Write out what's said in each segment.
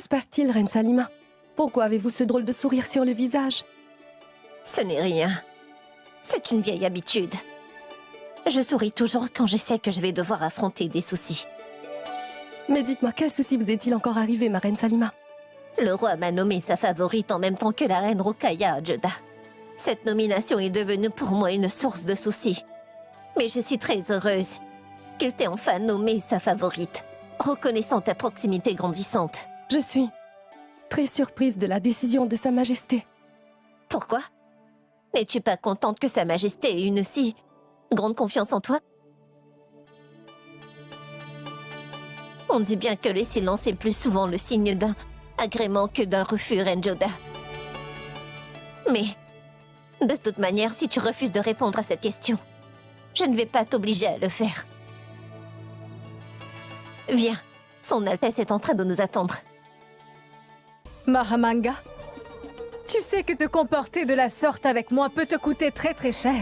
se passe-t-il, Reine Salima? Pourquoi avez-vous ce drôle de sourire sur le visage? Ce n'est rien. C'est une vieille habitude. Je souris toujours quand je sais que je vais devoir affronter des soucis. Mais dites-moi, quel souci vous est-il encore arrivé, ma Reine Salima? Le roi m'a nommée sa favorite en même temps que la reine Ruqaya à Jeddah. Cette nomination est devenue pour moi une source de soucis. Mais je suis très heureuse qu'il t'ait enfin nommée sa favorite, reconnaissant ta proximité grandissante. Je suis très surprise de la décision de Sa Majesté. Pourquoi? N'es-tu pas contente que Sa Majesté ait une si grande confiance en toi? On dit bien que le silence est plus souvent le signe d'un agrément que d'un refus, Reine Jodah. Mais, de toute manière, si tu refuses de répondre à cette question, je ne vais pas t'obliger à le faire. Viens, Son Altesse est en train de nous attendre. Mahamanga, tu sais que te comporter de la sorte avec moi peut te coûter très très cher.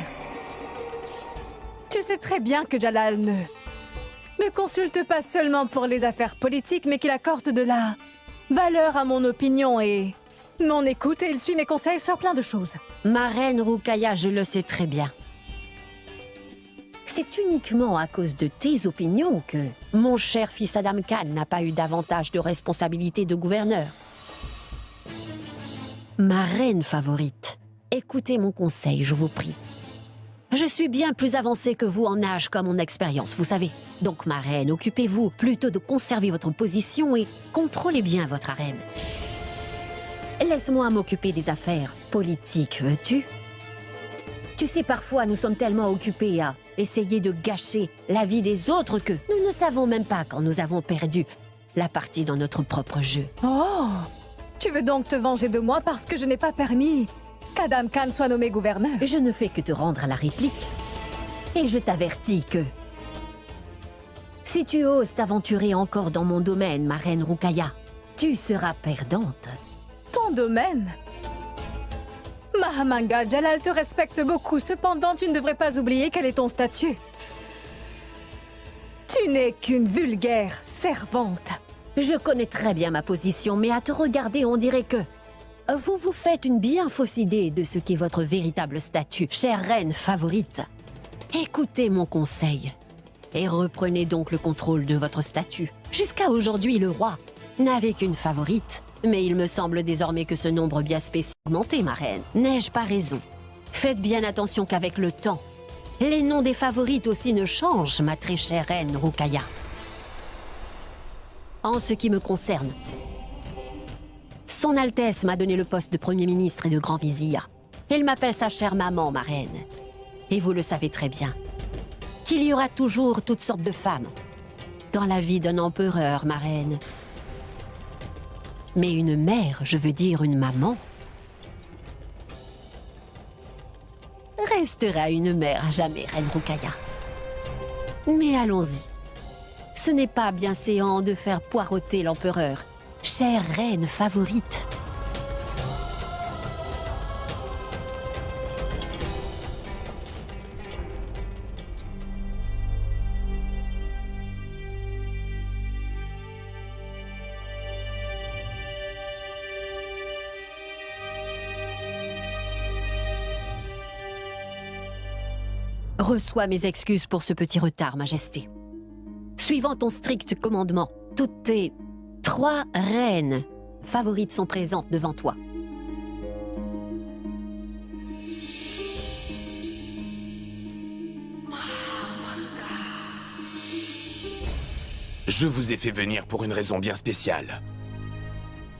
Tu sais très bien que Jalal ne me consulte pas seulement pour les affaires politiques, mais qu'il accorde de la valeur à mon opinion et mon écoute, et il suit mes conseils sur plein de choses. Ma reine Ruqaya, je le sais très bien. C'est uniquement à cause de tes opinions que mon cher fils Adam Khan n'a pas eu davantage de responsabilités de gouverneur. Ma reine favorite, écoutez mon conseil, je vous prie. Je suis bien plus avancée que vous en âge comme en expérience, vous savez. Donc, ma reine, occupez-vous plutôt de conserver votre position et contrôlez bien votre harem. Laisse-moi m'occuper des affaires politiques, veux-tu? Tu sais, parfois, nous sommes tellement occupés à essayer de gâcher la vie des autres que nous ne savons même pas quand nous avons perdu la partie dans notre propre jeu. Oh! Tu veux donc te venger de moi parce que je n'ai pas permis qu'Adam Khan soit nommé gouverneur? Je ne fais que te rendre à la réplique. Et je t'avertis que si tu oses t'aventurer encore dans mon domaine, ma reine Ruqaya, tu seras perdante. Ton domaine? Mahamanga, Jalal te respecte beaucoup. Cependant, tu ne devrais pas oublier quel est ton statut. Tu n'es qu'une vulgaire servante. Je connais très bien ma position, mais à te regarder, on dirait que vous vous faites une bien fausse idée de ce qu'est votre véritable statut, chère reine favorite. Écoutez mon conseil et reprenez donc le contrôle de votre statut. Jusqu'à aujourd'hui, le roi n'avait qu'une favorite, mais il me semble désormais que ce nombre bien spécial a augmenté, ma reine. N'ai-je pas raison? Faites bien attention qu'avec le temps, les noms des favorites aussi ne changent, ma très chère reine Ruqaya. En ce qui me concerne, Son Altesse m'a donné le poste de Premier ministre et de Grand Vizir. Elle m'appelle sa chère maman, ma reine. Et vous le savez très bien, qu'il y aura toujours toutes sortes de femmes dans la vie d'un empereur, ma reine. Mais une mère, je veux dire une maman, restera une mère à jamais, reine Ruqaya. Mais allons-y. Ce n'est pas bien séant de faire poireauter l'empereur, chère reine favorite. Reçois mes excuses pour ce petit retard, Majesté. Suivant ton strict commandement, toutes tes 3 reines favorites sont présentes devant toi. Je vous ai fait venir pour une raison bien spéciale.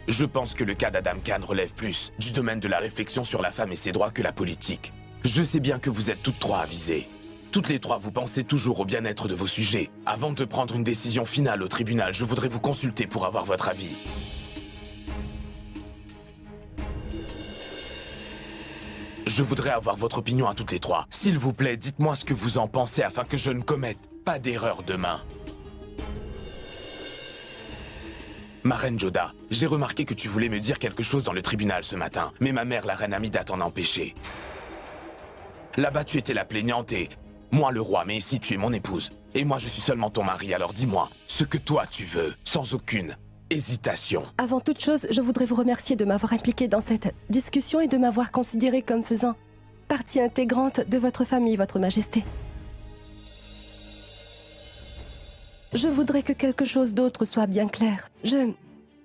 Je pense que le cas d'Adam Khan relève plus du domaine de la réflexion sur la femme et ses droits que la politique. Je sais bien que vous êtes toutes 3 avisées. Toutes les 3, vous pensez toujours au bien-être de vos sujets. Avant de prendre une décision finale au tribunal, je voudrais vous consulter pour avoir votre avis. Je voudrais avoir votre opinion à toutes les 3. S'il vous plaît, dites-moi ce que vous en pensez afin que je ne commette pas d'erreur demain. Ma reine Jodah, j'ai remarqué que tu voulais me dire quelque chose dans le tribunal ce matin, mais ma mère, la reine Amida, t'en a empêché. Là-bas, tu étais la plaignante et moi le roi, mais ici tu es mon épouse. Et moi je suis seulement ton mari, alors dis-moi ce que toi tu veux, sans aucune hésitation. Avant toute chose, je voudrais vous remercier de m'avoir impliqué dans cette discussion et de m'avoir considéré comme faisant partie intégrante de votre famille, Votre Majesté. Je voudrais que quelque chose d'autre soit bien clair. Je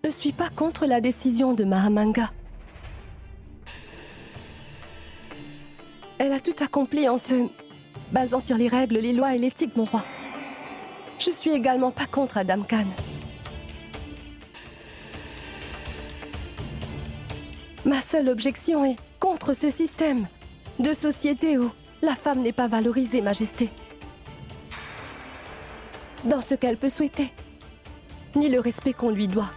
ne suis pas contre la décision de Mahamanga. Elle a tout accompli en se basant sur les règles, les lois et l'éthique, mon roi. Je suis également pas contre Adam Khan. Ma seule objection est contre ce système de société où la femme n'est pas valorisée, Majesté. Dans ce qu'elle peut souhaiter, ni le respect qu'on lui doit.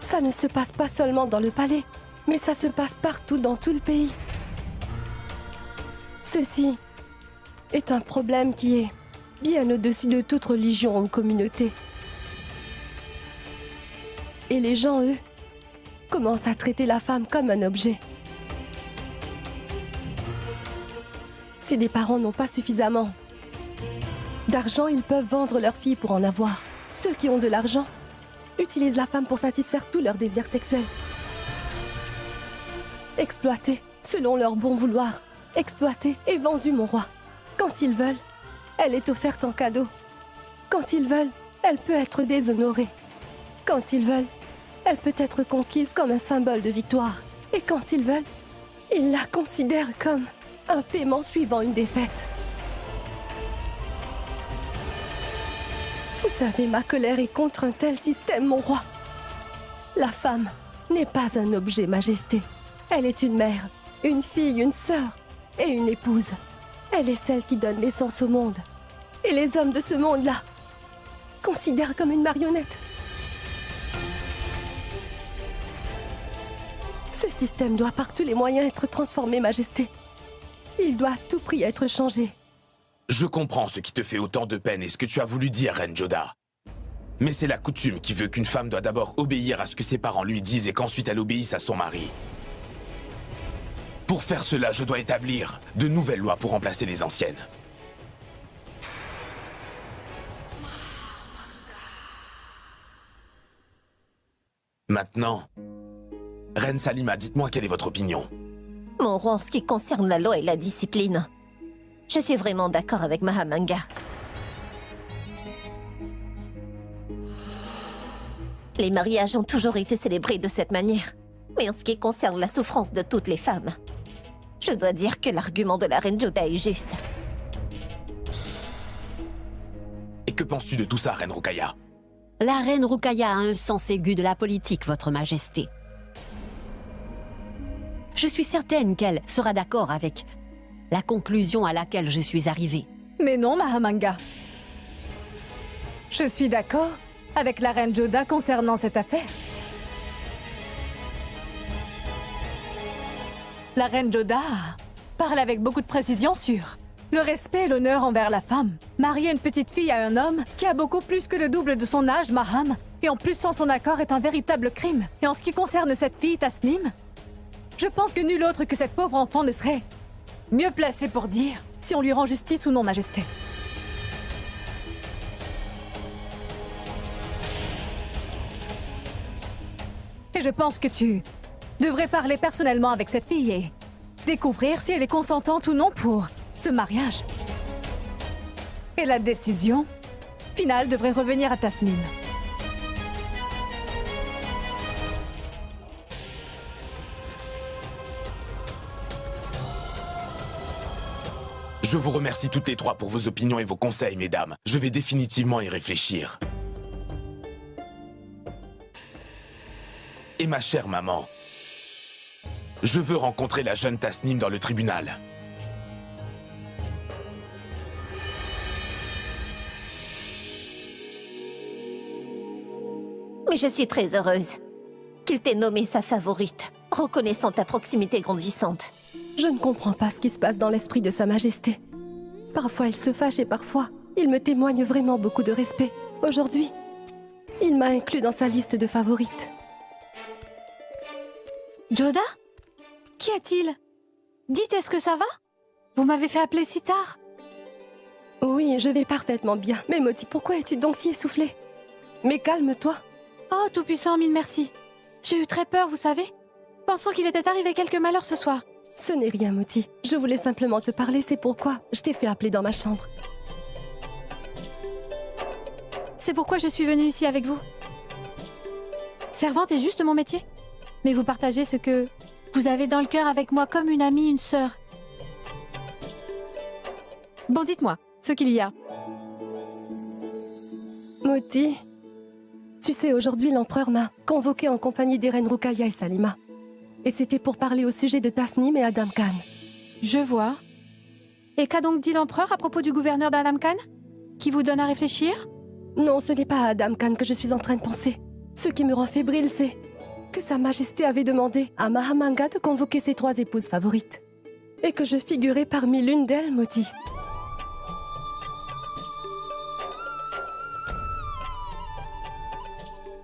Ça ne se passe pas seulement dans le palais, mais ça se passe partout dans tout le pays. Ceci est un problème qui est bien au-dessus de toute religion ou communauté. Et les gens, eux, commencent à traiter la femme comme un objet. Si des parents n'ont pas suffisamment d'argent, ils peuvent vendre leur fille pour en avoir. Ceux qui ont de l'argent utilisent la femme pour satisfaire tous leurs désirs sexuels. Exploitée selon leur bon vouloir. Exploitée et vendue, mon roi. Quand ils veulent, elle est offerte en cadeau. Quand ils veulent, elle peut être déshonorée. Quand ils veulent, elle peut être conquise comme un symbole de victoire. Et quand ils veulent, ils la considèrent comme un paiement suivant une défaite. Vous savez, ma colère est contre un tel système, mon roi. La femme n'est pas un objet, Majesté. Elle est une mère, une fille, une sœur et une épouse. Elle est celle qui donne naissance au monde. Et les hommes de ce monde-là considèrent comme une marionnette. Ce système doit par tous les moyens être transformé, Majesté. Il doit à tout prix être changé. Je comprends ce qui te fait autant de peine et ce que tu as voulu dire, Reine Joda. Mais c'est la coutume qui veut qu'une femme doit d'abord obéir à ce que ses parents lui disent et qu'ensuite elle obéisse à son mari. Pour faire cela, je dois établir de nouvelles lois pour remplacer les anciennes. Maintenant, Reine Salima, dites-moi quelle est votre opinion. Mon roi, en ce qui concerne la loi et la discipline, je suis vraiment d'accord avec Mahamanga. Les mariages ont toujours été célébrés de cette manière. Mais en ce qui concerne la souffrance de toutes les femmes, je dois dire que l'argument de la reine Joda est juste. Et que penses-tu de tout ça, Reine Rukaya? La reine Rukaya a un sens aigu de la politique, Votre Majesté. Je suis certaine qu'elle sera d'accord avec la conclusion à laquelle je suis arrivée. Mais non, Mahamanga. Je suis d'accord avec la reine Joda concernant cette affaire. La reine Joda parle avec beaucoup de précision sur le respect et l'honneur envers la femme. Marier une petite fille à un homme qui a beaucoup plus que le double de son âge, Maham, et en plus sans son accord est un véritable crime. Et en ce qui concerne cette fille, Tasnim, je pense que nul autre que cette pauvre enfant ne serait mieux placé pour dire si on lui rend justice ou non, Majesté. Et je pense que tu devrais parler personnellement avec cette fille et découvrir si elle est consentante ou non pour ce mariage. Et la décision finale devrait revenir à Tasnim. Je vous remercie toutes les trois pour vos opinions et vos conseils, mesdames. Je vais définitivement y réfléchir. Et ma chère maman, je veux rencontrer la jeune Tasnim dans le tribunal. Mais je suis très heureuse qu'il t'ait nommée sa favorite, reconnaissant ta proximité grandissante. Je ne comprends pas ce qui se passe dans l'esprit de Sa Majesté. Parfois, il se fâche et parfois, il me témoigne vraiment beaucoup de respect. Aujourd'hui, il m'a inclus dans sa liste de favorites. Joda? Qu'y a-t-il? Dites, est-ce que ça va? Vous m'avez fait appeler si tard. Oui, je vais parfaitement bien. Mais Moti, pourquoi es-tu donc si essoufflée? Mais calme-toi. Oh, tout-puissant, mille merci. J'ai eu très peur, vous savez, pensant qu'il était arrivé quelque malheur ce soir. Ce n'est rien, Moti. Je voulais simplement te parler, c'est pourquoi je t'ai fait appeler dans ma chambre. C'est pourquoi je suis venue ici avec vous. Servante est juste mon métier. Mais vous partagez ce que vous avez dans le cœur avec moi comme une amie, une sœur. Bon, dites-moi ce qu'il y a. Moti, tu sais, aujourd'hui, l'empereur m'a convoqué en compagnie des reines Rukaya et Salima. Et c'était pour parler au sujet de Tasnim et Adam Khan. Je vois. Et qu'a donc dit l'empereur à propos du gouverneur d'Adam Khan? Qui vous donne à réfléchir? Non, ce n'est pas à Adam Khan que je suis en train de penser. Ce qui me rend fébrile, c'est que Sa Majesté avait demandé à Mahamanga de convoquer ses 3 épouses favorites. Et que je figurais parmi l'une d'elles, Moti.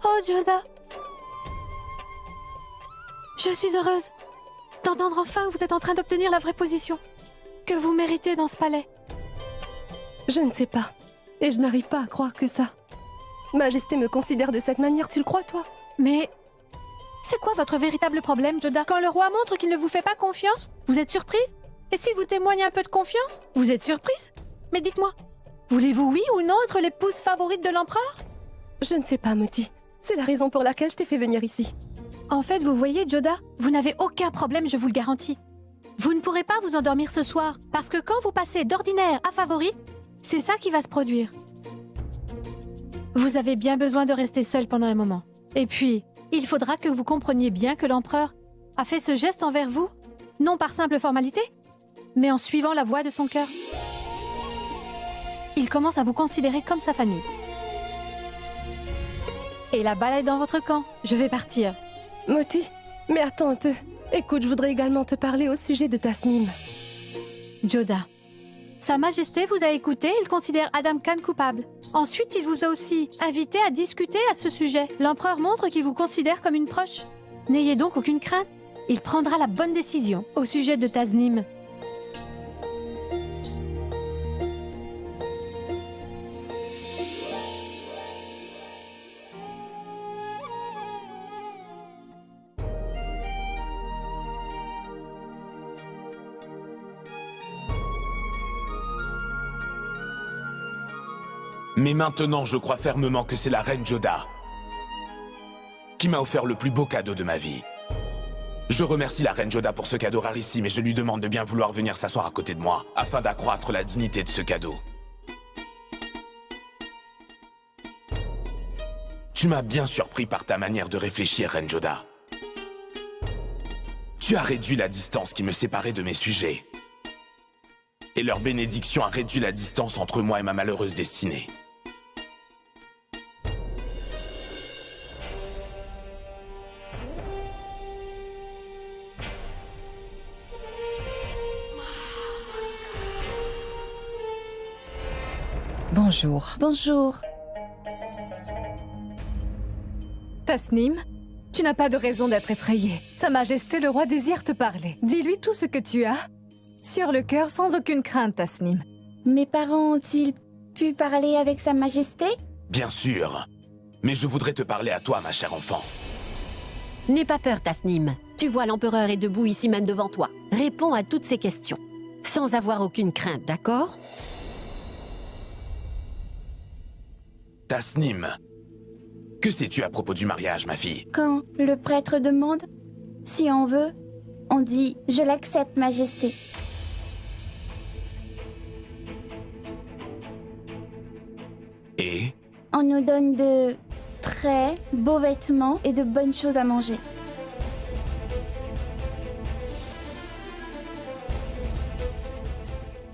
Oh, Joda! Je suis heureuse d'entendre enfin que vous êtes en train d'obtenir la vraie position que vous méritez dans ce palais. Je ne sais pas. Et je n'arrive pas à croire que ça. Majesté me considère de cette manière, tu le crois, toi? Mais c'est quoi votre véritable problème, Joda? Quand le roi montre qu'il ne vous fait pas confiance, vous êtes surprise? Et s'il vous témoigne un peu de confiance, vous êtes surprise? Mais dites-moi, voulez-vous oui ou non être l'épouse favorite de l'empereur? Je ne sais pas, Moti. C'est la raison pour laquelle je t'ai fait venir ici. En fait, vous voyez, Joda, vous n'avez aucun problème, je vous le garantis. Vous ne pourrez pas vous endormir ce soir, parce que quand vous passez d'ordinaire à favori, c'est ça qui va se produire. Vous avez bien besoin de rester seul pendant un moment. Et puis, il faudra que vous compreniez bien que l'empereur a fait ce geste envers vous, non par simple formalité, mais en suivant la voie de son cœur. Il commence à vous considérer comme sa famille. Et la balle est dans votre camp. Je vais partir. Moti, mais attends un peu. Écoute, je voudrais également te parler au sujet de Tasnim. Joda, Sa Majesté vous a écouté, il considère Adam Khan coupable. Ensuite, il vous a aussi invité à discuter à ce sujet. L'empereur montre qu'il vous considère comme une proche. N'ayez donc aucune crainte. Il prendra la bonne décision au sujet de Tasnim. Mais maintenant, je crois fermement que c'est la reine Joda qui m'a offert le plus beau cadeau de ma vie. Je remercie la reine Joda pour ce cadeau rarissime et je lui demande de bien vouloir venir s'asseoir à côté de moi, afin d'accroître la dignité de ce cadeau. Tu m'as bien surpris par ta manière de réfléchir, reine Joda. Tu as réduit la distance qui me séparait de mes sujets. Et leur bénédiction a réduit la distance entre moi et ma malheureuse destinée. Bonjour. Bonjour. Tasnim, tu n'as pas de raison d'être effrayée. Sa Majesté le roi désire te parler. Dis-lui tout ce que tu as sur le cœur sans aucune crainte, Tasnim. Mes parents ont-ils pu parler avec Sa Majesté? Bien sûr. Mais je voudrais te parler à toi, ma chère enfant. N'aie pas peur, Tasnim. Tu vois, l'empereur est debout ici même devant toi. Réponds à toutes ces questions, sans avoir aucune crainte, d'accord? Tasnim, que sais-tu à propos du mariage, ma fille? Quand le prêtre demande, si on veut, on dit « Je l'accepte, Majesté ». Et? On nous donne de très beaux vêtements et de bonnes choses à manger.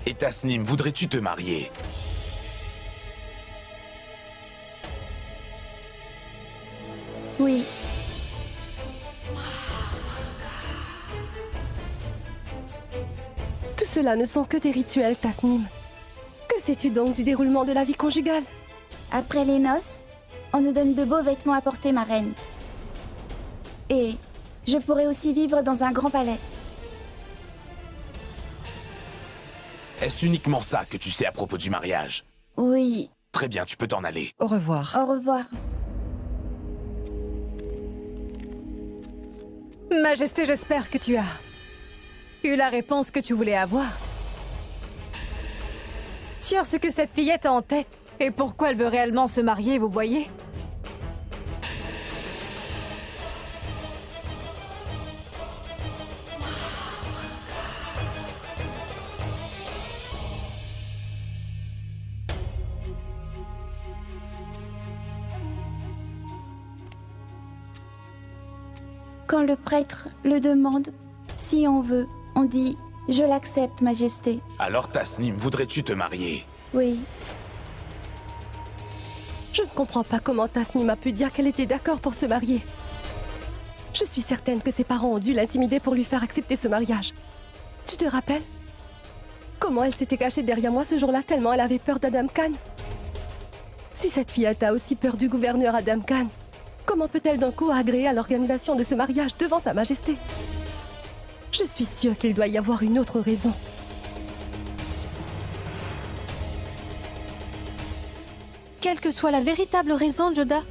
Et Tasnim, voudrais-tu te marier? Oui. Tout cela ne sont que des rituels, Tasnim. Que sais-tu donc du déroulement de la vie conjugale? Après les noces, on nous donne de beaux vêtements à porter, ma reine. Et je pourrais aussi vivre dans un grand palais. Est-ce uniquement ça que tu sais à propos du mariage? Oui. Très bien, tu peux t'en aller. Au revoir. Au revoir. Majesté, j'espère que tu as eu la réponse que tu voulais avoir. Sur ce que cette fillette a en tête et pourquoi elle veut réellement se marier, vous voyez? Quand le prêtre le demande, si on veut, on dit « Je l'accepte, Majesté Alors Tasnim, voudrais-tu te marier ?» Oui, Je ne comprends pas comment Tasnim a pu dire qu'elle était d'accord pour se marier. Je suis certaine que ses parents ont dû l'intimider pour lui faire accepter ce mariage. Tu te rappelles? Comment elle s'était cachée derrière moi ce jour-là tellement elle avait peur d'Adam Khan? Si cette fillette a aussi peur du gouverneur Adam Khan, comment peut-elle d'un coup agréer à l'organisation de ce mariage devant Sa Majesté? Je suis sûre qu'il doit y avoir une autre raison. Quelle que soit la véritable raison, Joda,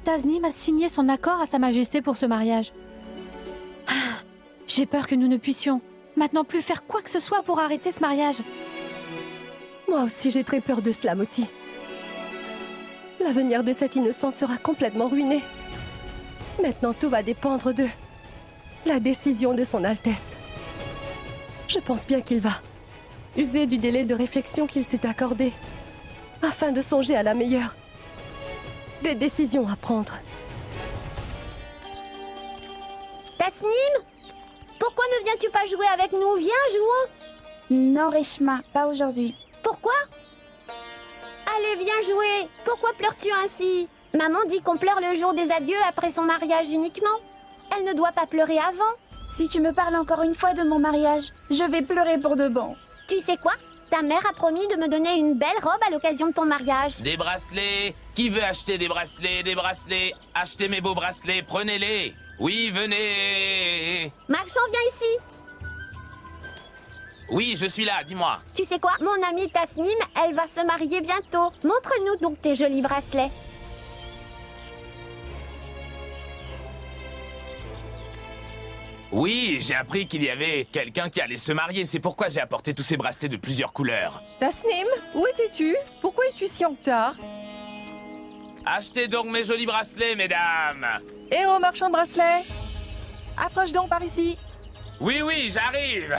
Tasnim a signé son accord à Sa Majesté pour ce mariage. Ah, j'ai peur que nous ne puissions maintenant plus faire quoi que ce soit pour arrêter ce mariage. Moi aussi j'ai très peur de cela, Moti. L'avenir de cette innocente sera complètement ruiné. Maintenant tout va dépendre de la décision de son Altesse. Je pense bien qu'il va user du délai de réflexion qu'il s'est accordé afin de songer à la meilleure des décisions à prendre. Tasnim, pourquoi ne viens-tu pas jouer avec nous? Viens, jouons. non Reshma, pas aujourd'hui. Pourquoi? Allez, viens jouer. Pourquoi pleures-tu ainsi? Maman dit qu'on pleure le jour des adieux après son mariage uniquement. Elle ne doit pas pleurer avant. Si tu me parles encore une fois de mon mariage, je vais pleurer pour de bon. Tu sais quoi? Ta mère a promis de me donner une belle robe à l'occasion de ton mariage. Des bracelets! Qui veut acheter des bracelets? Des bracelets! Achetez mes beaux bracelets, prenez-les! Oui, venez! Marchand, viens ici. Oui, je suis là, dis-moi. Tu sais quoi? Mon amie Tasnim, elle va se marier bientôt. Montre-nous donc tes jolis bracelets. Oui, j'ai appris qu'il y avait quelqu'un qui allait se marier. C'est pourquoi j'ai apporté tous ces bracelets de plusieurs couleurs. Tasnim, où étais-tu? Pourquoi es-tu si en retard? Achetez donc mes jolis bracelets, mesdames! Eh oh, marchand de bracelets! Approche donc par ici. Oui, oui, j'arrive!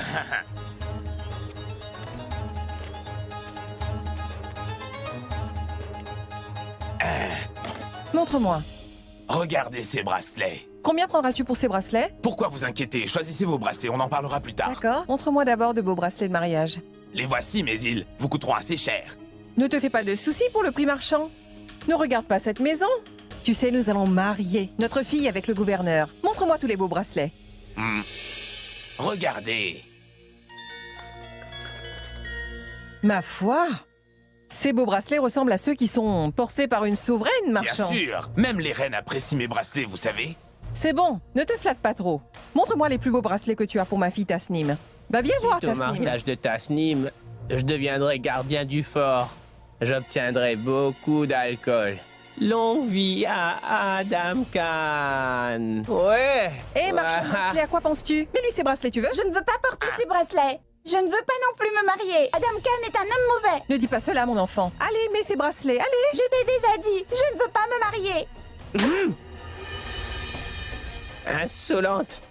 Montre-moi. Regardez ces bracelets. Combien prendras-tu pour ces bracelets? Pourquoi vous inquiétez? Choisissez vos bracelets, on en parlera plus tard. D'accord. Montre-moi d'abord de beaux bracelets de mariage. Les voici, mais ils vous coûteront assez cher. Ne te fais pas de soucis pour le prix marchand. Ne regarde pas cette maison. Tu sais, nous allons marier notre fille avec le gouverneur. Montre-moi tous les beaux bracelets. Regardez. Ma foi! Ces beaux bracelets ressemblent à ceux qui sont portés par une souveraine, Bien marchand. sûr, même les reines apprécient mes bracelets, vous savez. C'est bon, ne te flatte pas trop. Montre-moi les plus beaux bracelets que tu as pour ma fille Tasnim. Bah viens voir, Suite au Tasnim. mariage de Tasnim, je deviendrai gardien du fort. J'obtiendrai beaucoup d'alcool. Longue vie à Adam Khan. Ouais. Eh, marchand de bracelets, à quoi penses-tu? Mais lui, ces bracelets, tu veux? Je ne veux pas porter ces bracelets. Je ne veux pas non plus me marier. Adam Khan est un homme mauvais. Ne dis pas cela, mon enfant. Allez, mets ces bracelets, allez. Je t'ai déjà dit, je ne veux pas me marier. Insolente.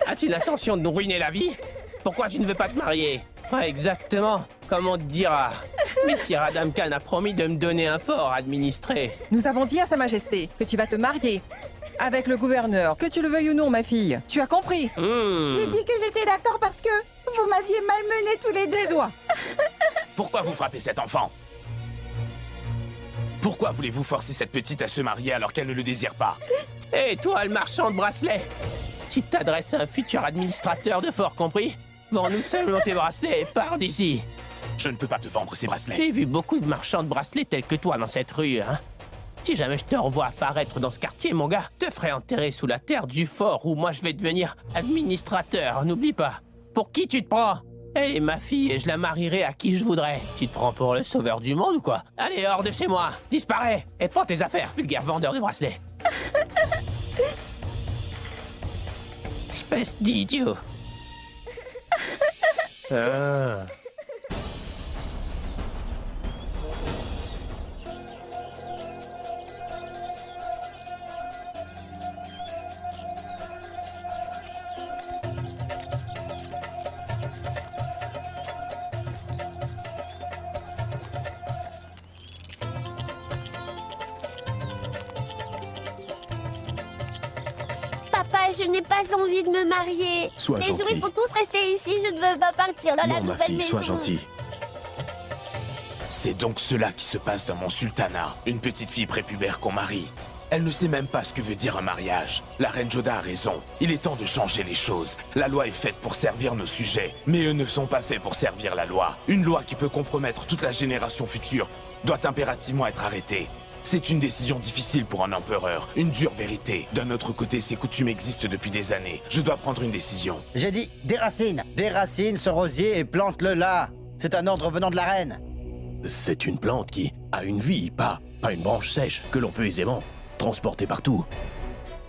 As-tu l'intention de nous ruiner la vie? Pourquoi tu ne veux pas te marier? Pas exactement, comme on te dira. Mais Sir Adam Khan a promis de me donner un fort à administrer. Nous avons dit à Sa Majesté que tu vas te marier avec le gouverneur, que tu le veuilles ou non, ma fille. Tu as compris? J'ai dit que j'étais d'accord parce que vous m'aviez malmené tous les deux. Tes doigts. Pourquoi vous frappez cet enfant? Pourquoi voulez-vous forcer cette petite à se marier alors qu'elle ne le désire pas? Et toi, le marchand de bracelets, tu t'adresses à un futur administrateur de fort, compris? Vends-nous seulement tes bracelets et pars d'ici. Je ne peux pas te vendre ces bracelets. J'ai vu beaucoup de marchands de bracelets tels que toi dans cette rue, hein? Si jamais je te revois apparaître dans ce quartier, mon gars, te ferai enterrer sous la terre du fort où moi je vais devenir administrateur, n'oublie pas. Pour qui tu te prends? Elle est ma fille et je la marierai à qui je voudrais. Tu te prends pour le sauveur du monde ou quoi? Allez, hors de chez moi, disparais et prends tes affaires, vulgaire vendeur de bracelets. Espèce d'idiot. Ah. Papa, je n'ai pas envie de me marier. Sois Les gentil. jouets faut tous rester ici, je ne veux pas partir dans la Non, ma nouvelle fille, maison. sois gentille. C'est donc cela qui se passe dans mon sultanat. Une petite fille prépubère qu'on marie. Elle ne sait même pas ce que veut dire un mariage. La reine Joda a raison. Il est temps de changer les choses. La loi est faite pour servir nos sujets, mais eux ne sont pas faits pour servir la loi. Une loi qui peut compromettre toute la génération future doit impérativement être arrêtée. C'est une décision difficile pour un empereur, une dure vérité. D'un autre côté, ces coutumes existent depuis des années. Je dois prendre une décision. J'ai dit déracine. Déracine ce rosier et plante-le là. C'est un ordre venant de la reine. C'est une plante qui a une vie, pas une branche sèche que l'on peut aisément transporter partout.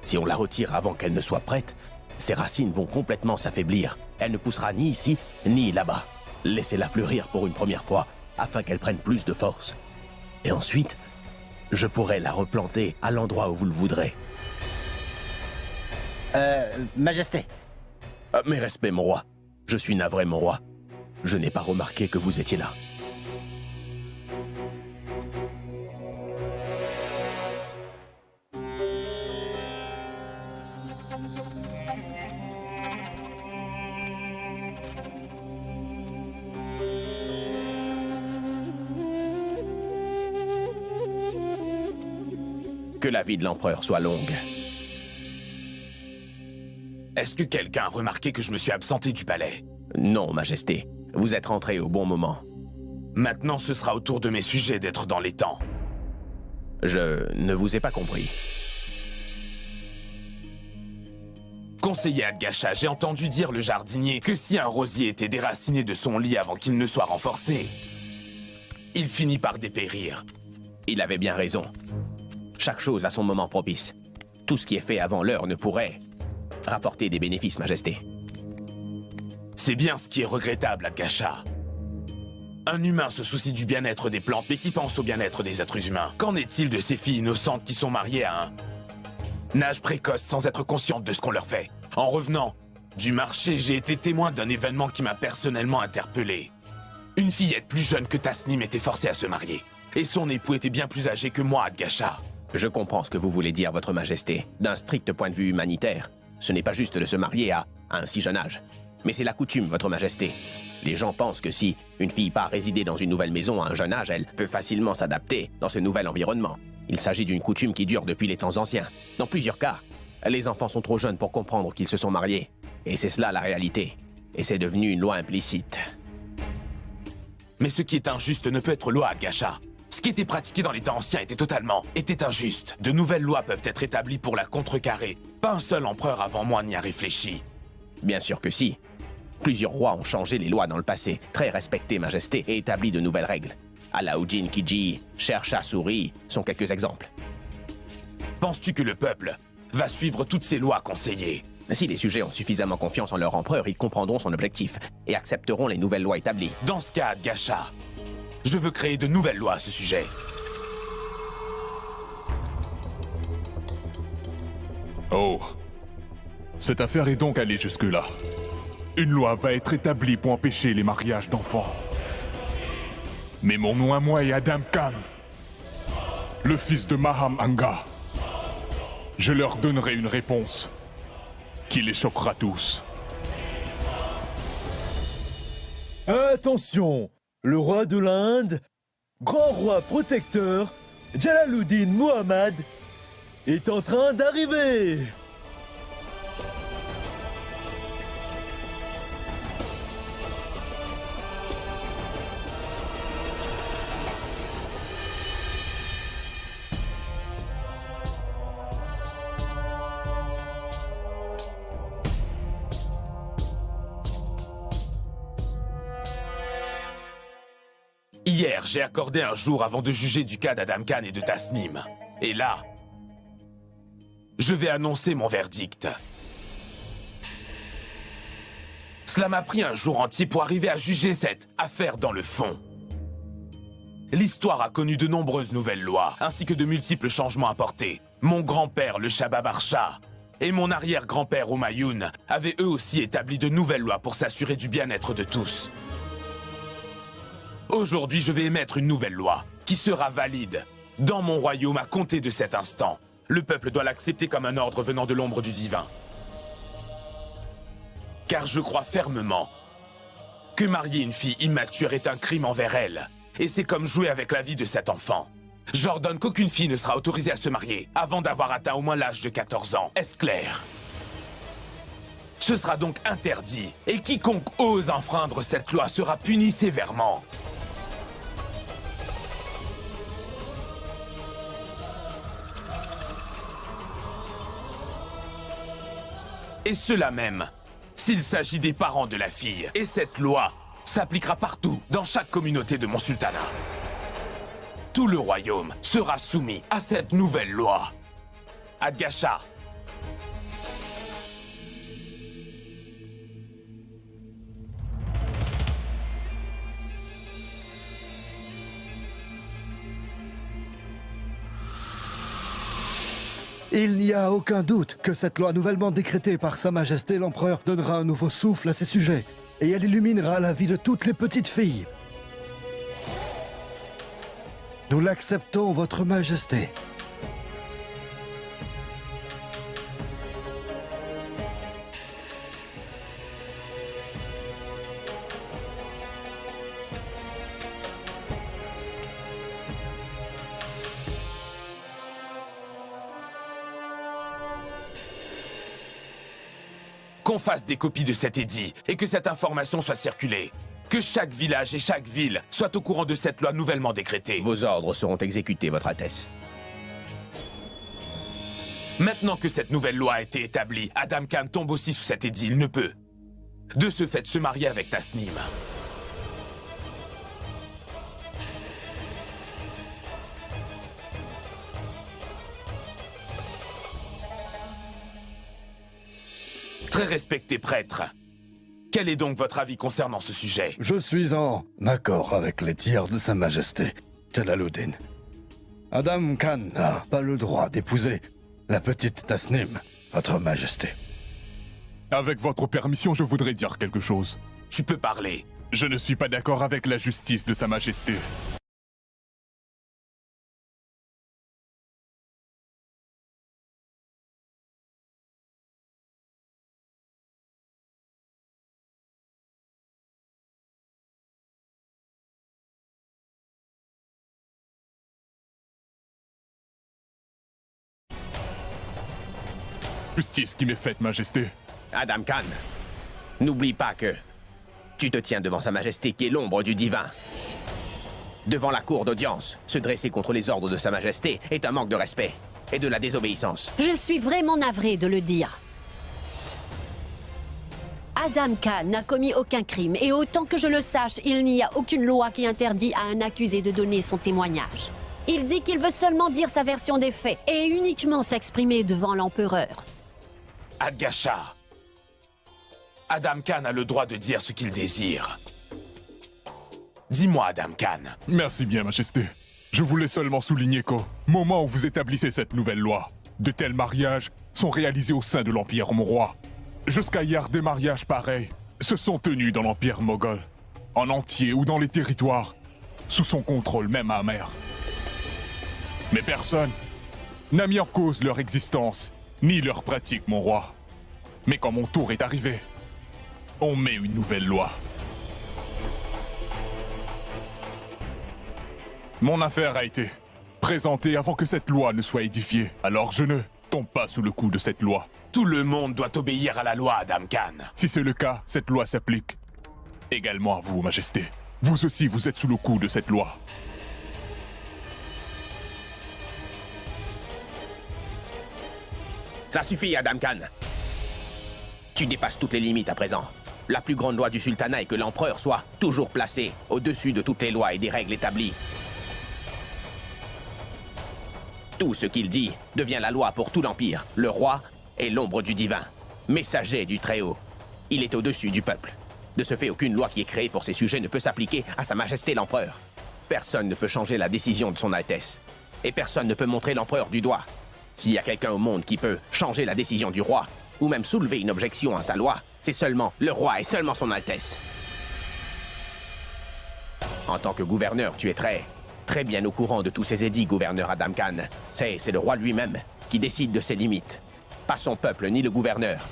Si on la retire avant qu'elle ne soit prête, ses racines vont complètement s'affaiblir. Elle ne poussera ni ici, ni là-bas. Laissez-la fleurir pour une première fois, afin qu'elle prenne plus de force. Et ensuite, je pourrai la replanter à l'endroit où vous le voudrez. Majesté. Mes respects, mon roi. Je suis navré, mon roi. Je n'ai pas remarqué que vous étiez là. Que la vie de l'empereur soit longue. Est-ce que quelqu'un a remarqué que je me suis absenté du palais? Non, Majesté. Vous êtes rentré au bon moment. Maintenant, ce sera au tour de mes sujets d'être dans les temps. Je ne vous ai pas compris. Conseiller Adgasha, j'ai entendu dire le jardinier que si un rosier était déraciné de son lit avant qu'il ne soit renforcé, il finit par dépérir. Il avait bien raison. Chaque chose a son moment propice. Tout ce qui est fait avant l'heure ne pourrait rapporter des bénéfices, Majesté. C'est bien ce qui est regrettable, Adgasha. Un humain se soucie du bien-être des plantes, mais qui pense au bien-être des êtres humains. Qu'en est-il de ces filles innocentes qui sont mariées à un âge précoce sans être conscientes de ce qu'on leur fait? En revenant du marché, j'ai été témoin d'un événement qui m'a personnellement interpellé. Une fillette plus jeune que Tasnim était forcée à se marier. Et son époux était bien plus âgé que moi, Adgasha. Je comprends ce que vous voulez dire, Votre Majesté. D'un strict point de vue humanitaire, ce n'est pas juste de se marier à un si jeune âge. Mais c'est la coutume, Votre Majesté. Les gens pensent que si une fille part résider dans une nouvelle maison à un jeune âge, elle peut facilement s'adapter dans ce nouvel environnement. Il s'agit d'une coutume qui dure depuis les temps anciens. Dans plusieurs cas, les enfants sont trop jeunes pour comprendre qu'ils se sont mariés. Et c'est cela la réalité. Et c'est devenu une loi implicite. Mais ce qui est injuste ne peut être loi, Adgasha. Ce qui était pratiqué dans les temps anciens était injuste. De nouvelles lois peuvent être établies pour la contrecarrer. Pas un seul empereur avant moi n'y a réfléchi. Bien sûr que si. Plusieurs rois ont changé les lois dans le passé, très respecté, Majesté, et établi de nouvelles règles. Alauddin Khilji, Sher Shah Suri sont quelques exemples. Penses-tu que le peuple va suivre toutes ces lois, conseiller? Si les sujets ont suffisamment confiance en leur empereur, ils comprendront son objectif et accepteront les nouvelles lois établies. Dans ce cas, Adgasha, je veux créer de nouvelles lois à ce sujet. Oh. Cette affaire est donc allée jusque-là. Une loi va être établie pour empêcher les mariages d'enfants. Mais mon nom à moi est Adam Khan, le fils de Maham Anga. Je leur donnerai une réponse qui les choquera tous. Attention! Le roi de l'Inde, grand roi protecteur, Jalaluddin Muhammad, est en train d'arriver! Hier, j'ai accordé un jour avant de juger du cas d'Adam Khan et de Tasnim. Et là, je vais annoncer mon verdict. Cela m'a pris un jour entier pour arriver à juger cette affaire dans le fond. L'histoire a connu de nombreuses nouvelles lois, ainsi que de multiples changements apportés. Mon grand-père, le Shah Babar Shah, et mon arrière-grand-père Humayun avaient eux aussi établi de nouvelles lois pour s'assurer du bien-être de tous. Aujourd'hui, je vais émettre une nouvelle loi, qui sera valide. Dans mon royaume, à compter de cet instant, le peuple doit l'accepter comme un ordre venant de l'ombre du divin. Car je crois fermement que marier une fille immature est un crime envers elle. Et c'est comme jouer avec la vie de cet enfant. J'ordonne qu'aucune fille ne sera autorisée à se marier avant d'avoir atteint au moins l'âge de 14 ans. Est-ce clair? Ce sera donc interdit. Et quiconque ose enfreindre cette loi sera puni sévèrement. Et cela même, s'il s'agit des parents de la fille. Et cette loi s'appliquera partout, dans chaque communauté de mon sultanat. Tout le royaume sera soumis à cette nouvelle loi. Adgasha. Il n'y a aucun doute que cette loi nouvellement décrétée par Sa Majesté l'Empereur donnera un nouveau souffle à ces sujets, et elle illuminera la vie de toutes les petites filles. Nous l'acceptons, Votre Majesté. Qu'on fasse des copies de cet édit et que cette information soit circulée. Que chaque village et chaque ville soient au courant de cette loi nouvellement décrétée. Vos ordres seront exécutés, Votre Altesse. Maintenant que cette nouvelle loi a été établie, Adam Khan tombe aussi sous cet édit. Il ne peut, de ce fait, se marier avec Tasnim. Très respecté prêtre, quel est donc votre avis concernant ce sujet? Je suis en accord avec les dires de Sa Majesté, Jalaluddin. Adam Khan n'a pas le droit d'épouser la petite Tasnim, Votre Majesté. Avec votre permission, je voudrais dire quelque chose. Tu peux parler. Je ne suis pas d'accord avec la justice de Sa Majesté. Justice qui m'est faite, Majesté. Adam Khan, n'oublie pas que tu te tiens devant Sa Majesté qui est l'ombre du divin. Devant la cour d'audience, se dresser contre les ordres de Sa Majesté est un manque de respect et de la désobéissance. Je suis vraiment navrée de le dire. Adam Khan n'a commis aucun crime et autant que je le sache, il n'y a aucune loi qui interdit à un accusé de donner son témoignage. Il dit qu'il veut seulement dire sa version des faits et uniquement s'exprimer devant l'empereur. Adgasha. Adam Khan a le droit de dire ce qu'il désire. Dis-moi, Adam Khan. Merci bien, Majesté. Je voulais seulement souligner qu'au moment où vous établissez cette nouvelle loi, de tels mariages sont réalisés au sein de l'Empire, mon roi. Jusqu'à hier, des mariages pareils se sont tenus dans l'Empire moghol, en entier ou dans les territoires, sous son contrôle même amer. Mais personne n'a mis en cause leur existence, ni leur pratique, mon roi. Mais quand mon tour est arrivé, on met une nouvelle loi. Mon affaire a été présentée avant que cette loi ne soit édifiée. Alors je ne tombe pas sous le coup de cette loi. Tout le monde doit obéir à la loi, Adam Khan. Si c'est le cas, cette loi s'applique également à vous, Majesté. Vous aussi, vous êtes sous le coup de cette loi. Ça suffit, Adam Khan. Tu dépasses toutes les limites à présent. La plus grande loi du sultanat est que l'empereur soit toujours placé au-dessus de toutes les lois et des règles établies. Tout ce qu'il dit devient la loi pour tout l'Empire. Le roi est l'ombre du divin, messager du Très-Haut. Il est au-dessus du peuple. De ce fait, aucune loi qui est créée pour ces sujets ne peut s'appliquer à Sa Majesté l'Empereur. Personne ne peut changer la décision de son Altesse. Et personne ne peut montrer l'Empereur du doigt. S'il y a quelqu'un au monde qui peut changer la décision du roi, ou même soulever une objection à sa loi, c'est seulement le roi et seulement son Altesse. En tant que gouverneur, tu es très bien au courant de tous ces édits, gouverneur Adam Khan. C'est le roi lui-même qui décide de ses limites. Pas son peuple ni le gouverneur.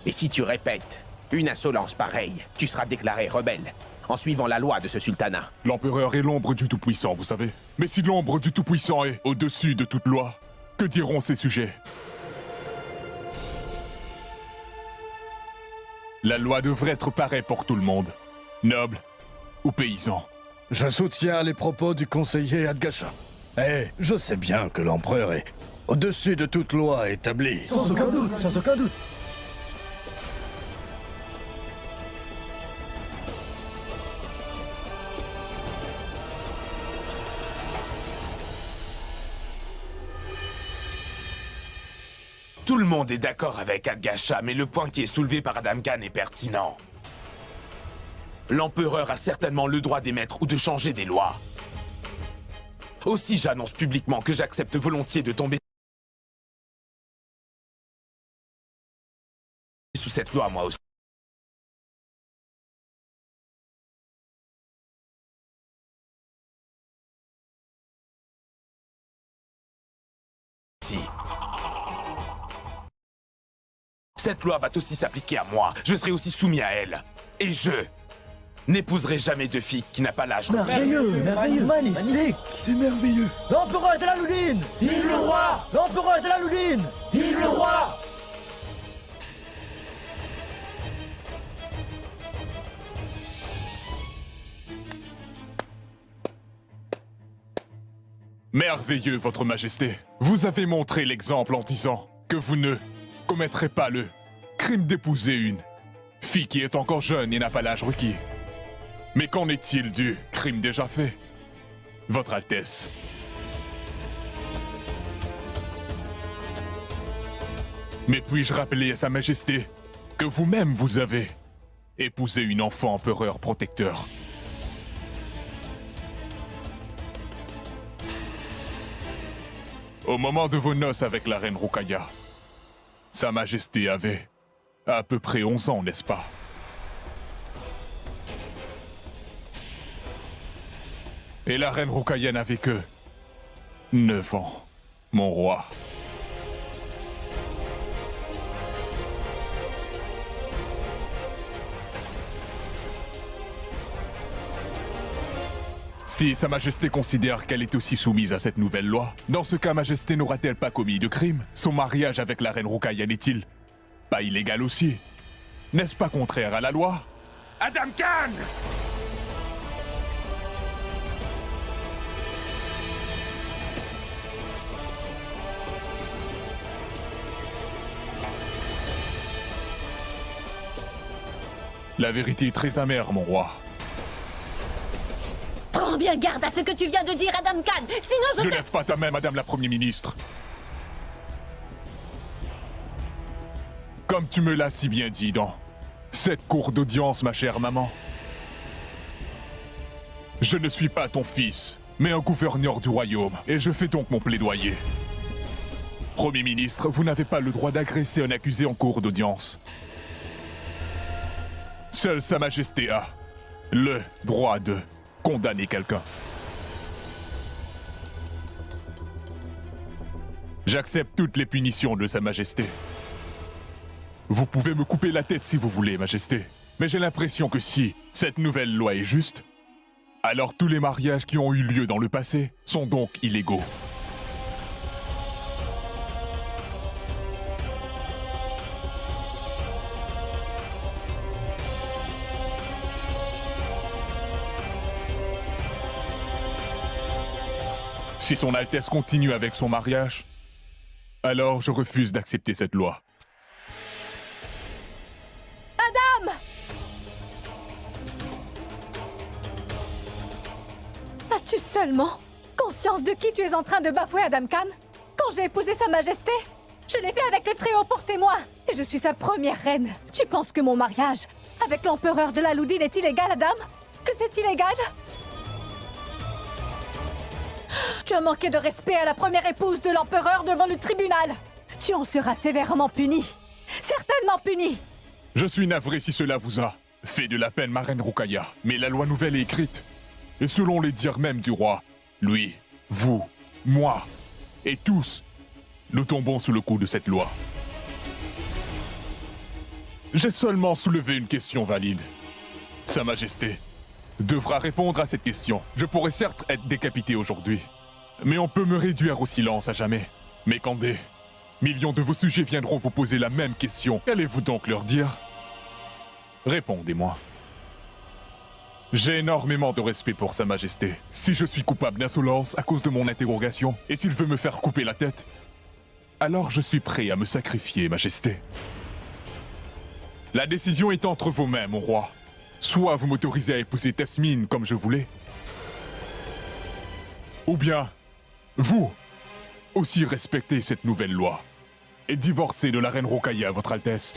Et si tu répètes une insolence pareille, tu seras déclaré rebelle, en suivant la loi de ce sultanat. L'empereur est l'ombre du Tout-Puissant, vous savez. Mais si l'ombre du Tout-Puissant est au-dessus de toute loi, que diront ces sujets? La loi devrait être pareille pour tout le monde, noble ou paysan. Je soutiens les propos du conseiller Adgasha. Eh, je sais bien que l'empereur est au-dessus de toute loi établie. Sans aucun doute, sans aucun doute. Tout le monde est d'accord avec Adgasha, mais le point qui est soulevé par Adam Khan est pertinent. L'empereur a certainement le droit d'émettre ou de changer des lois. Aussi, j'annonce publiquement que j'accepte volontiers de tomber sous cette loi, moi aussi. Cette loi va aussi s'appliquer à moi. Je serai aussi soumis à elle. Et je n'épouserai jamais de fille qui n'a pas l'âge. Merveilleux, merveilleux, magnifique. C'est merveilleux. L'empereur Jalaluddin! Vive le roi! L'empereur Jalaluddin! Vive le roi! Merveilleux, votre majesté. Vous avez montré l'exemple en disant que vous ne commettrez pas le crime d'épouser une fille qui est encore jeune et n'a pas l'âge requis. Mais qu'en est-il du crime déjà fait, Votre Altesse? Mais puis-je rappeler à Sa Majesté que vous-même vous avez épousé une enfant empereur protecteur? Au moment de vos noces avec la reine Rukaya, Sa Majesté avait à peu près 11 ans, n'est-ce pas? Et la reine Rukaya n'avait que 9 ans, mon roi. Si Sa Majesté considère qu'elle est aussi soumise à cette nouvelle loi, dans ce cas, Majesté n'aura-t-elle pas commis de crime? Son mariage avec la reine Rukaya n'est-il pas illégal aussi? N'est-ce pas contraire à la loi? Adam Khan! La vérité est très amère, mon roi. Prends bien garde à ce que tu viens de dire, Adam Khan, sinon Ne lève pas ta main, Madame la Première ministre. Comme tu me l'as si bien dit dans cette cour d'audience, ma chère maman. Je ne suis pas ton fils, mais un gouverneur du royaume, et je fais donc mon plaidoyer. Premier ministre, vous n'avez pas le droit d'agresser un accusé en cour d'audience. Seule Sa Majesté a le droit de condamner quelqu'un. J'accepte toutes les punitions de Sa Majesté. Vous pouvez me couper la tête si vous voulez, Majesté. Mais j'ai l'impression que si cette nouvelle loi est juste, alors tous les mariages qui ont eu lieu dans le passé sont donc illégaux. Si son Altesse continue avec son mariage, alors je refuse d'accepter cette loi. Adam! As-tu seulement conscience de qui tu es en train de bafouer, Adam Khan? Quand j'ai épousé Sa Majesté, je Je l'ai fait avec le Très-Haut pour témoin. Et je suis sa première reine. Tu penses que mon mariage avec l'empereur Jalaluddin est illégal, Adam? Que c'est illégal? Tu as manqué de respect à la première épouse de l'empereur devant le tribunal. Tu en seras sévèrement puni. Certainement puni. Je suis navré si cela vous a fait de la peine, ma reine Rukaya. Mais la loi nouvelle est écrite. Et selon les dires même du roi, lui, vous, moi et tous, nous tombons sous le coup de cette loi. J'ai seulement soulevé une question valide. Sa Majesté devra répondre à cette question. Je pourrais certes être décapité aujourd'hui, mais on peut me réduire au silence à jamais. Mais quand des millions de vos sujets viendront vous poser la même question, qu'allez-vous donc leur dire? Répondez-moi. J'ai énormément de respect pour Sa Majesté. Si je suis coupable d'insolence à cause de mon interrogation, et s'il veut me faire couper la tête, alors je suis prêt à me sacrifier, Majesté. La décision est entre vos mains, mon roi. Soit vous m'autorisez à épouser Tasmin comme je voulais, ou bien vous aussi respectez cette nouvelle loi et divorcez de la reine Rukaya, Votre Altesse.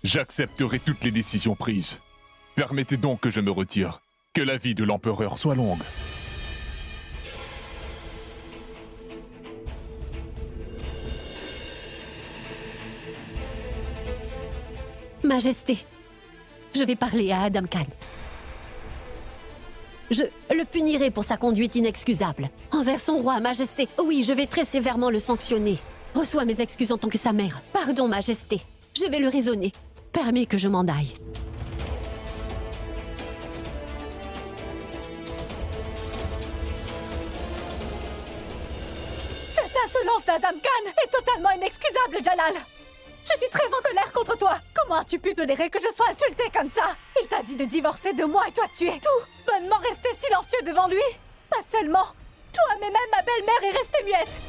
J'accepterai toutes les décisions prises. Permettez donc que je me retire. Que la vie de l'empereur soit longue. Majesté, je vais parler à Adam Khan. Je le punirai pour sa conduite inexcusable. Envers son roi, Majesté. Oui, je vais très sévèrement le sanctionner. Reçois mes excuses en tant que sa mère. Pardon, Majesté. Je vais le raisonner. Permets que je m'en aille. Cette insolence d'Adam Khan est totalement inexcusable, Jalal. Je suis très en colère contre toi. Comment as-tu pu tolérer que je sois insultée comme ça? Il t'a dit de divorcer de moi et toi tu es tout bonnement resté silencieux devant lui. Pas seulement toi, mais même ma belle-mère est restée muette.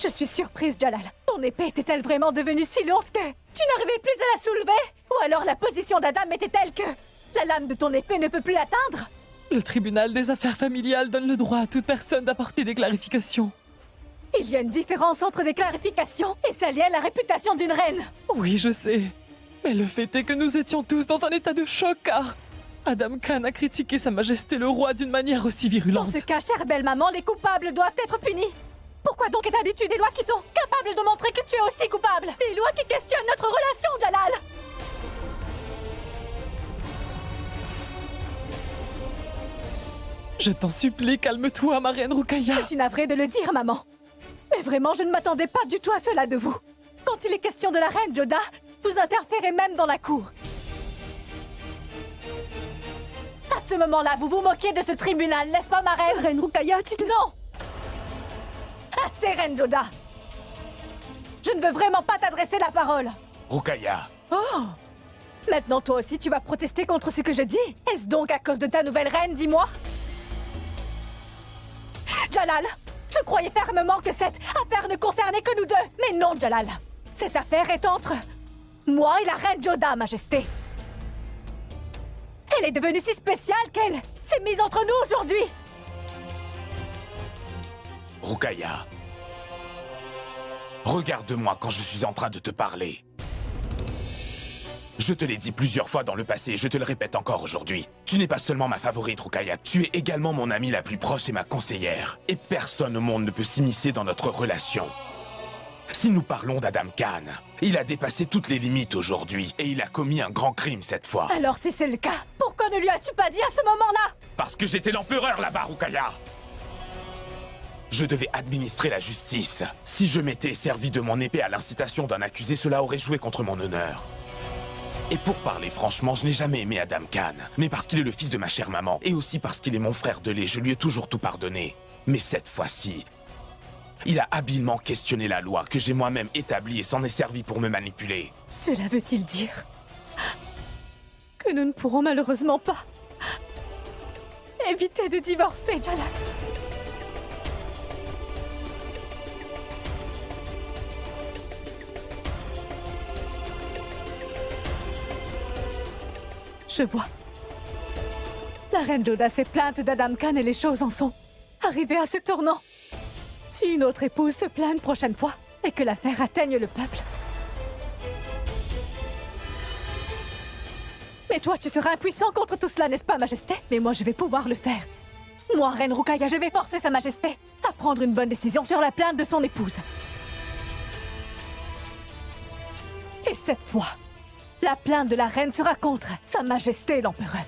Je suis surprise, Jalal. Ton épée était-elle vraiment devenue si lourde que tu n'arrivais plus à la soulever? Ou alors la position d'Adam était telle que la lame de ton épée ne peut plus l'atteindre? Le tribunal des affaires familiales donne le droit à toute personne d'apporter des clarifications. Il y a une différence entre des clarifications et ça liait à la réputation d'une reine. Oui, je sais. Mais le fait est que nous étions tous dans un état de choc car Adam Khan a critiqué Sa Majesté le roi d'une manière aussi virulente. Dans ce cas, chère belle maman, les coupables doivent être punis. Pourquoi donc établis-tu des lois qui sont capables de montrer que tu es aussi coupable? Des lois qui questionnent notre relation, Jalal! Je t'en supplie, calme-toi, ma reine Rukaya. Je suis navrée de le dire, maman. Mais vraiment, je ne m'attendais pas du tout à cela de vous. Quand il est question de la reine Joda, vous interférez même dans la cour. À ce moment-là, vous vous moquez de ce tribunal, n'est-ce pas, ma reine? Reine Rukaya, tu te... Non! Assez, reine Joda! Je ne veux vraiment pas t'adresser la parole. Rukaya. Oh! Maintenant, toi aussi, tu vas protester contre ce que je dis? Est-ce donc à cause de ta nouvelle reine, dis-moi? Jalal, je croyais fermement que cette affaire ne concernait que nous deux. Mais non, Jalal. Cette affaire est entre moi et la reine Joda, Majesté. Elle est devenue si spéciale qu'elle s'est mise entre nous aujourd'hui. Rukaya. Regarde-moi quand je suis en train de te parler. Je te l'ai dit plusieurs fois dans le passé et je te le répète encore aujourd'hui. Tu n'es pas seulement ma favorite, Rukaya. Tu es également mon amie la plus proche et ma conseillère. Et personne au monde ne peut s'immiscer dans notre relation. Si nous parlons d'Adam Khan, il a dépassé toutes les limites aujourd'hui et il a commis un grand crime cette fois. Alors si c'est le cas, pourquoi ne lui as-tu pas dit à ce moment-là? Parce que j'étais l'empereur là-bas, Rukaya. Je devais administrer la justice. Si je m'étais servi de mon épée à l'incitation d'un accusé, cela aurait joué contre mon honneur. Et pour parler franchement, je n'ai jamais aimé Adam Khan. Mais parce qu'il est le fils de ma chère maman, et aussi parce qu'il est mon frère de lait, je lui ai toujours tout pardonné. Mais cette fois-ci, il a habilement questionné la loi que j'ai moi-même établie et s'en est servi pour me manipuler. Cela veut-il dire que nous ne pourrons malheureusement pas éviter de divorcer, Jalal? Je vois. La reine Joda s'est plainte d'Adam Khan et les choses en sont arrivées à ce tournant. Si une autre épouse se plaint une prochaine fois et que l'affaire atteigne le peuple... Mais toi, tu seras impuissant contre tout cela, n'est-ce pas, Majesté? Mais moi, je vais pouvoir le faire. Moi, Reine Rukaya, je vais forcer Sa Majesté à prendre une bonne décision sur la plainte de son épouse. Et cette fois, la plainte de la reine sera contre Sa Majesté l'Empereur.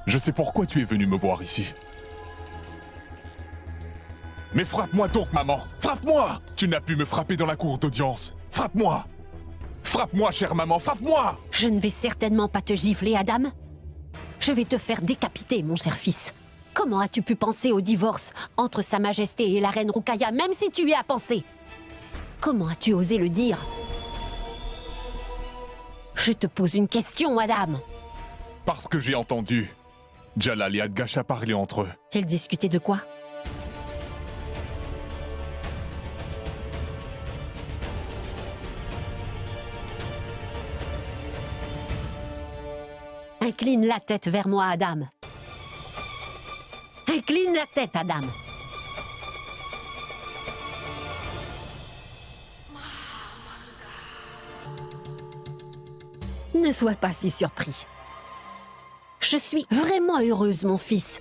Je sais pourquoi tu es venu me voir ici. Mais frappe-moi donc, maman! Frappe-moi! Tu n'as pu me frapper dans la cour d'audience. Frappe-moi! Frappe-moi, chère maman, frappe-moi! Je ne vais certainement pas te gifler, Adam. Je vais te faire décapiter, mon cher fils. Comment as-tu pu penser au divorce entre Sa Majesté et la reine Rukaya, même si tu y as pensé? Comment as-tu osé le dire? Je te pose une question, Adam. Parce que j'ai entendu Jalal et Adgasha parler entre eux. Ils discutaient de quoi? Incline la tête vers moi, Adam. Incline la tête, Adam. Ne sois pas si surpris. Je suis vraiment heureuse, mon fils.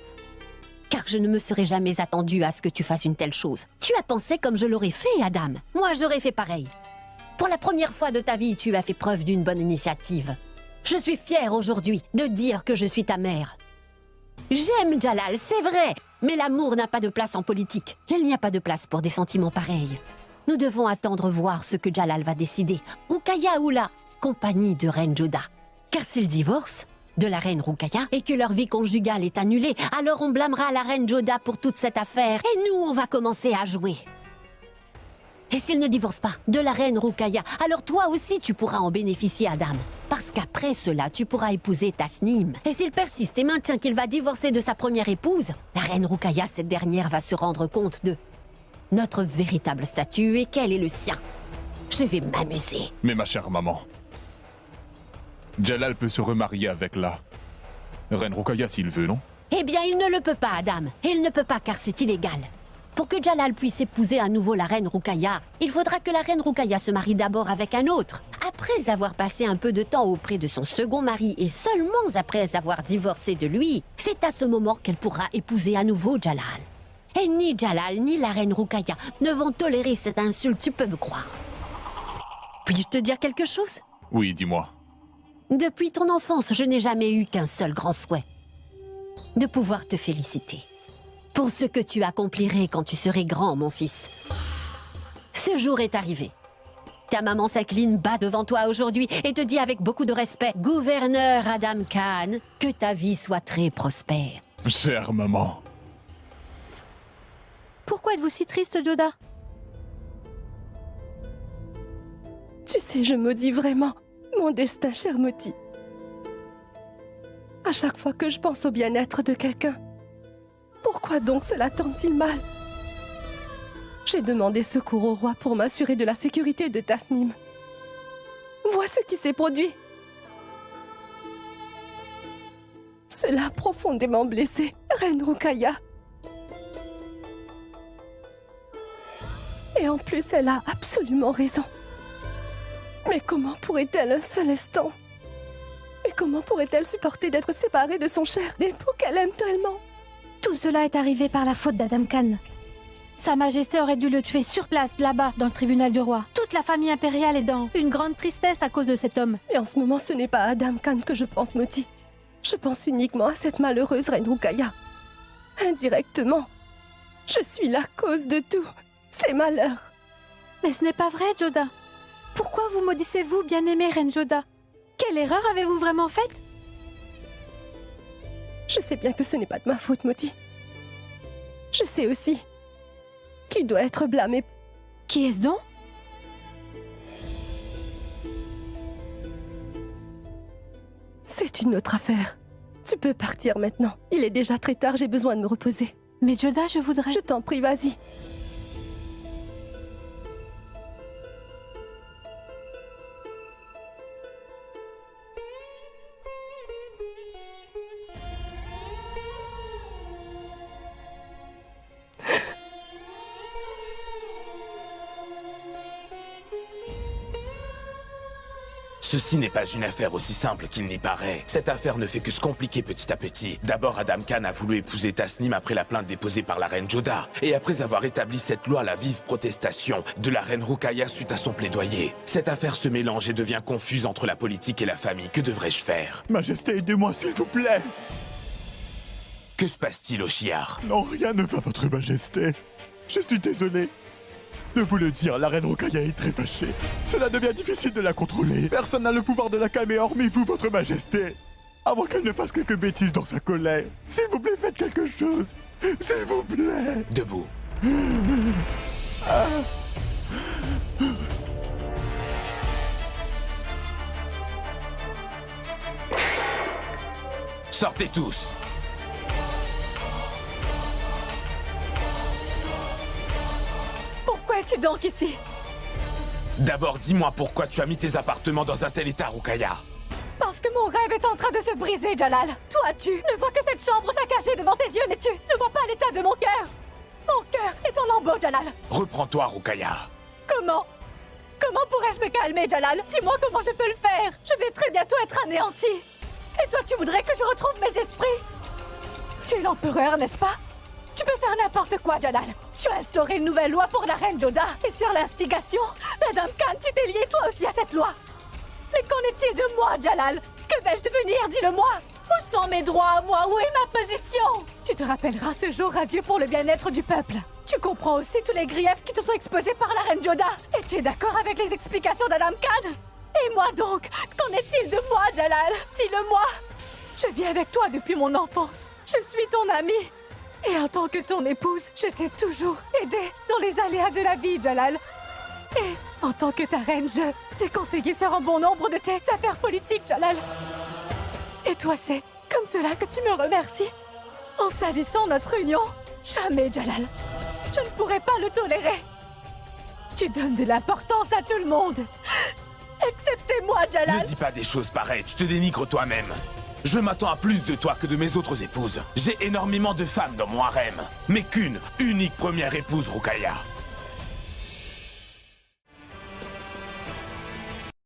Car je ne me serais jamais attendue à ce que tu fasses une telle chose. Tu as pensé comme je l'aurais fait, Adam. Moi, j'aurais fait pareil. Pour la première fois de ta vie, tu as fait preuve d'une bonne initiative. Je suis fière aujourd'hui de dire que je suis ta mère. J'aime Jalal, c'est vrai. Mais l'amour n'a pas de place en politique. Il n'y a pas de place pour des sentiments pareils. Nous devons attendre voir ce que Jalal va décider. Rukaya ou la compagnie de Reine Joda. Car s'ils divorcent de la reine Rukaya et que leur vie conjugale est annulée, alors on blâmera la reine Joda pour toute cette affaire et nous, on va commencer à jouer. Et s'ils ne divorcent pas de la reine Rukaya, alors toi aussi tu pourras en bénéficier, Adam. Parce qu'après cela, tu pourras épouser Tasnim. Et s'il persiste et maintient qu'il va divorcer de sa première épouse, la reine Rukaya, cette dernière, va se rendre compte de notre véritable statut et quel est le sien. Je vais m'amuser. Mais ma chère maman, Jalal peut se remarier avec la reine Rukaya s'il veut, non? Eh bien, il ne le peut pas, Adam. Il ne peut pas car c'est illégal. Pour que Jalal puisse épouser à nouveau la reine Rukaya, il faudra que la reine Rukaya se marie d'abord avec un autre. Après avoir passé un peu de temps auprès de son second mari et seulement après avoir divorcé de lui, c'est à ce moment qu'elle pourra épouser à nouveau Jalal. Et ni Jalal ni la reine Rukaya ne vont tolérer cette insulte, tu peux me croire. Puis-je te dire quelque chose? Oui, dis-moi. Depuis ton enfance, je n'ai jamais eu qu'un seul grand souhait. De pouvoir te féliciter. Pour ce que tu accomplirais quand tu serais grand, mon fils. Ce jour est arrivé. Ta maman s'incline bas devant toi aujourd'hui et te dit avec beaucoup de respect, Gouverneur Adam Khan, que ta vie soit très prospère. Chère maman. Pourquoi êtes-vous si triste, Joda? Tu sais, je maudis vraiment mon destin, cher Moti. À chaque fois que je pense au bien-être de quelqu'un, pourquoi donc cela tente-t-il mal? J'ai demandé secours au roi pour m'assurer de la sécurité de Tasnim. Vois ce qui s'est produit. Cela a profondément blessé Reine Rukaya. Et en plus, elle a absolument raison. Mais comment pourrait-elle un seul instant? Et comment pourrait-elle supporter d'être séparée de son cher époux qu'elle aime tellement? Tout cela est arrivé par la faute d'Adam Khan. Sa Majesté aurait dû le tuer sur place, là-bas, dans le tribunal du roi. Toute la famille impériale est dans une grande tristesse à cause de cet homme. Et en ce moment, ce n'est pas à Adam Khan que je pense, Moti. Je pense uniquement à cette malheureuse reine Rukaya. Indirectement, je suis la cause de tous ces malheurs. Mais ce n'est pas vrai, Joda. Pourquoi vous maudissez-vous, bien-aimée Reine Joda? Quelle erreur avez-vous vraiment faite? Je sais bien que ce n'est pas de ma faute, Moti. Je sais aussi qui doit être blâmé. Qui est-ce donc? C'est une autre affaire. Tu peux partir maintenant. Il est déjà très tard, j'ai besoin de me reposer. Mais Joda, je voudrais... Je t'en prie, vas-y. Ceci n'est pas une affaire aussi simple qu'il n'y paraît. Cette affaire ne fait que se compliquer petit à petit. D'abord, Adam Khan a voulu épouser Tasnim après la plainte déposée par la reine Joda. Et après avoir établi cette loi à la vive protestation de la reine Rukaya suite à son plaidoyer. Cette affaire se mélange et devient confuse entre la politique et la famille. Que devrais-je faire? Majesté, aidez-moi s'il vous plaît. Que se passe-t-il, Oshiar? Non, rien ne va, votre majesté. Je suis désolé de vous le dire, la reine Rukaya est très fâchée. Cela devient difficile de la contrôler. Personne n'a le pouvoir de la calmer hormis vous, votre majesté. Avant qu'elle ne fasse quelques bêtises dans sa colère. S'il vous plaît, faites quelque chose. S'il vous plaît. Debout. Sortez tous. Pourquoi es-tu donc ici? D'abord, dis-moi pourquoi tu as mis tes appartements dans un tel état, Rukaya. Parce que mon rêve est en train de se briser, Jalal. Toi, tu ne vois que cette chambre saccagée devant tes yeux, mais tu ne vois pas l'état de mon cœur. Mon cœur est en lambeaux, Jalal. Reprends-toi, Rukaya. Comment pourrais-je me calmer, Jalal? Dis-moi comment je peux le faire. Je vais très bientôt être anéanti. Et toi, tu voudrais que je retrouve mes esprits? Tu es l'empereur, n'est-ce pas? Tu peux faire n'importe quoi, Jalal. Tu as instauré une nouvelle loi pour la reine Joda. Et sur l'instigation d'Adam Khan, tu t'es lié toi aussi à cette loi. Mais qu'en est-il de moi, Jalal? Que vais-je devenir? Dis-le-moi. Où sont mes droits à moi? Où est ma position? Tu te rappelleras ce jour radieux pour le bien-être du peuple. Tu comprends aussi tous les griefs qui te sont exposés par la reine Joda. Et tu es d'accord avec les explications d'Adam Khan? Et moi donc? Qu'en est-il de moi, Jalal? Dis-le-moi. Je vis avec toi depuis mon enfance. Je suis ton amie. Et en tant que ton épouse, je t'ai toujours aidée dans les aléas de la vie, Jalal. Et en tant que ta reine, je t'ai conseillé sur un bon nombre de tes affaires politiques, Jalal. Et toi, c'est comme cela que tu me remercies? En salissant notre union? Jamais, Jalal. Je ne pourrais pas le tolérer. Tu donnes de l'importance à tout le monde. Excepté moi, Jalal. Ne dis pas des choses pareilles, tu te dénigres toi-même. Je m'attends à plus de toi que de mes autres épouses. J'ai énormément de femmes dans mon harem, mais qu'une unique première épouse, Rukaya.